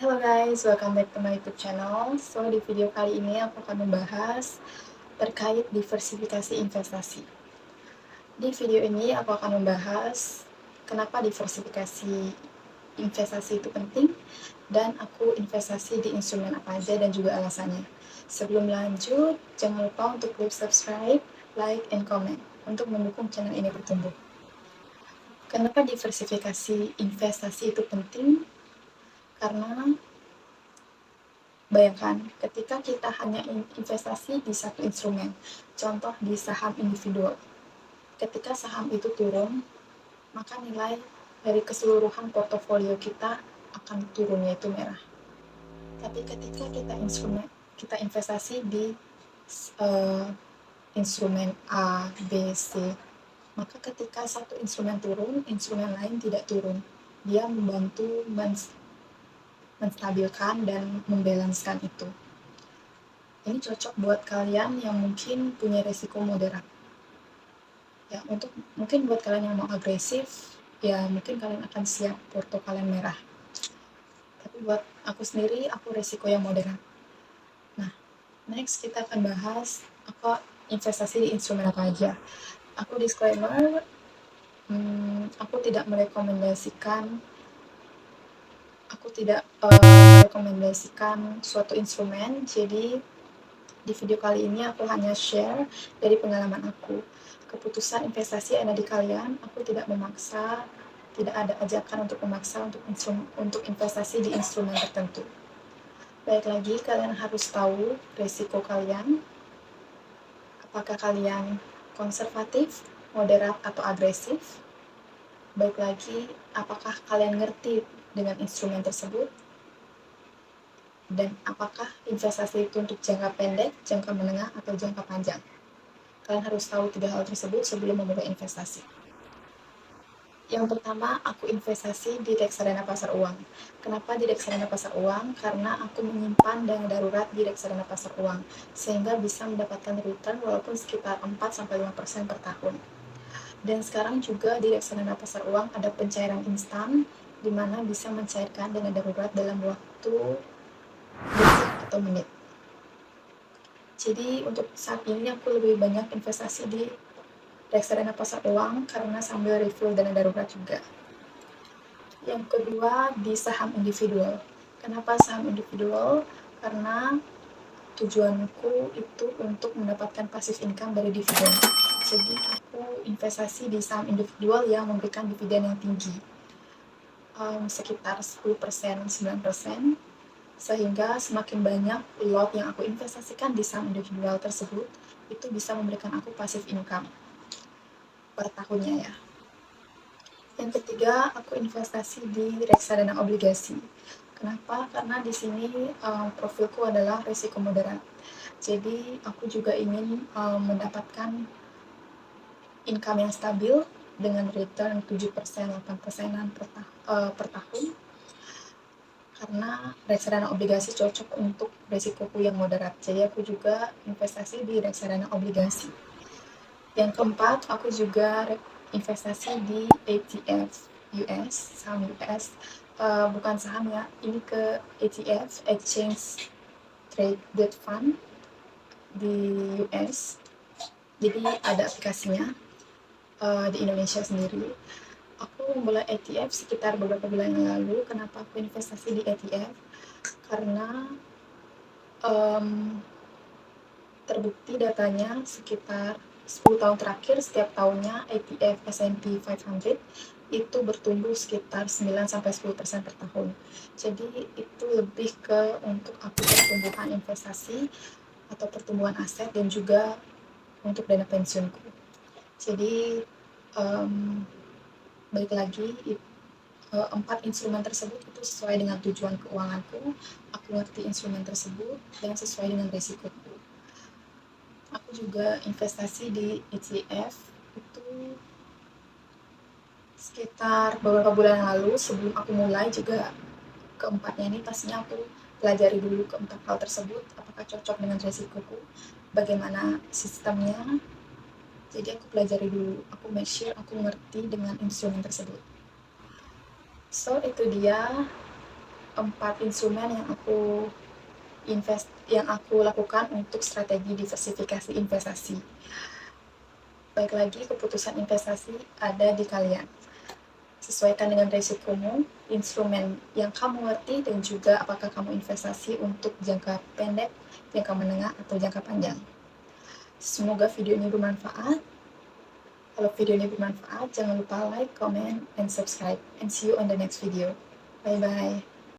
Hello guys, welcome back to my YouTube channel. So di video kali ini aku akan membahas terkait diversifikasi investasi. Di video ini aku akan membahas kenapa diversifikasi investasi itu penting dan aku investasi di instrumen apa aja dan juga alasannya. Sebelum lanjut, jangan lupa untuk klik subscribe, like, and comment untuk mendukung channel ini bertumbuh. Kenapa diversifikasi investasi itu penting? Karena bayangkan, ketika kita hanya investasi di satu instrumen, contoh di saham individual, ketika saham itu turun, maka nilai dari keseluruhan portofolio kita akan turun, yaitu merah. Tapi ketika kita investasi di instrumen A, B, C, maka ketika satu instrumen turun, instrumen lain tidak turun. Dia membantu menstabilkan dan membalanskan itu. Ini cocok buat kalian yang mungkin punya resiko moderat. Ya, mungkin buat kalian yang mau agresif, ya mungkin kalian akan siap porto kalian merah. Tapi buat aku sendiri, aku resiko yang moderat. Nah, next kita akan bahas apa investasi di instrumen apa aja. Aku disclaimer, aku tidak merekomendasikan suatu instrumen. Jadi di video kali ini aku hanya share dari pengalaman aku. Keputusan investasi ada di kalian. Aku tidak memaksa, tidak ada ajakan untuk memaksa untuk investasi di instrumen tertentu. Baik lagi, kalian harus tahu risiko kalian. Apakah kalian konservatif, moderat, atau agresif? Baik lagi, apakah kalian ngerti dengan instrumen tersebut? Dan apakah investasi itu untuk jangka pendek, jangka menengah, atau jangka panjang? Kalian harus tahu 3 hal tersebut sebelum memulai investasi. Yang pertama, aku investasi di reksadana pasar uang. Kenapa di reksadana pasar uang? Karena aku menyimpan dana darurat di reksadana pasar uang, sehingga bisa mendapatkan return walaupun sekitar 4-5% per tahun. Dan sekarang juga di reksadana pasar uang ada pencairan instan, di mana bisa mencairkan dana darurat dalam waktu detik atau menit. Jadi untuk saat ini aku lebih banyak investasi di reksadana pasar uang karena sambil refill dana darurat juga. Yang kedua, di saham individual. Kenapa saham individual? Karena tujuanku itu untuk mendapatkan passive income dari dividen. Jadi aku investasi di saham individual yang memberikan dividen yang tinggi, sekitar 10%, 9%, sehingga semakin banyak lot yang aku investasikan di saham individual tersebut, itu bisa memberikan aku passive income per tahunnya ya. Yang ketiga, aku investasi di reksadana obligasi. Kenapa? Karena di sini profilku adalah risiko moderat. Jadi aku juga ingin mendapatkan income yang stabil dengan return 7%, 8%-an per tahun. Karena reksadana obligasi cocok untuk risikoku yang moderat. Jadi aku juga investasi di reksadana obligasi. Yang keempat, aku juga investasi di ETF US, saham US. Bukan saham ya, ini ke ETF, Exchange Traded Fund di US. Jadi ada aplikasinya di Indonesia sendiri. Aku memulai ETF sekitar beberapa bulan yang lalu. Kenapa aku investasi di ETF? Karena terbukti datanya sekitar 10 tahun terakhir, setiap tahunnya ETF S&P 500 itu bertumbuh sekitar 9-10% per tahun. Jadi itu lebih ke untuk aku pertumbuhan investasi atau pertumbuhan aset dan juga untuk dana pensiunku. Jadi balik lagi, 4 instrumen tersebut itu sesuai dengan tujuan keuanganku. Aku ngerti instrumen tersebut dan sesuai dengan risikoku. Aku juga investasi di ETF itu sekitar beberapa bulan lalu. Sebelum aku mulai juga keempatnya ini pastinya aku pelajari dulu keempat hal tersebut, apakah cocok dengan risikoku, bagaimana sistemnya. Jadi aku pelajari dulu, aku make sure aku ngerti dengan instrumen tersebut. So itu dia 4 instrumen yang aku lakukan untuk strategi diversifikasi investasi. Baik lagi, keputusan investasi ada di kalian. Sesuaikan dengan resikomu, instrumen yang kamu ngerti, dan juga apakah kamu investasi untuk jangka pendek, jangka menengah, atau jangka panjang. Semoga video ini bermanfaat. Kalau video ini bermanfaat, jangan lupa like, comment, and subscribe. And see you on the next video. Bye-bye.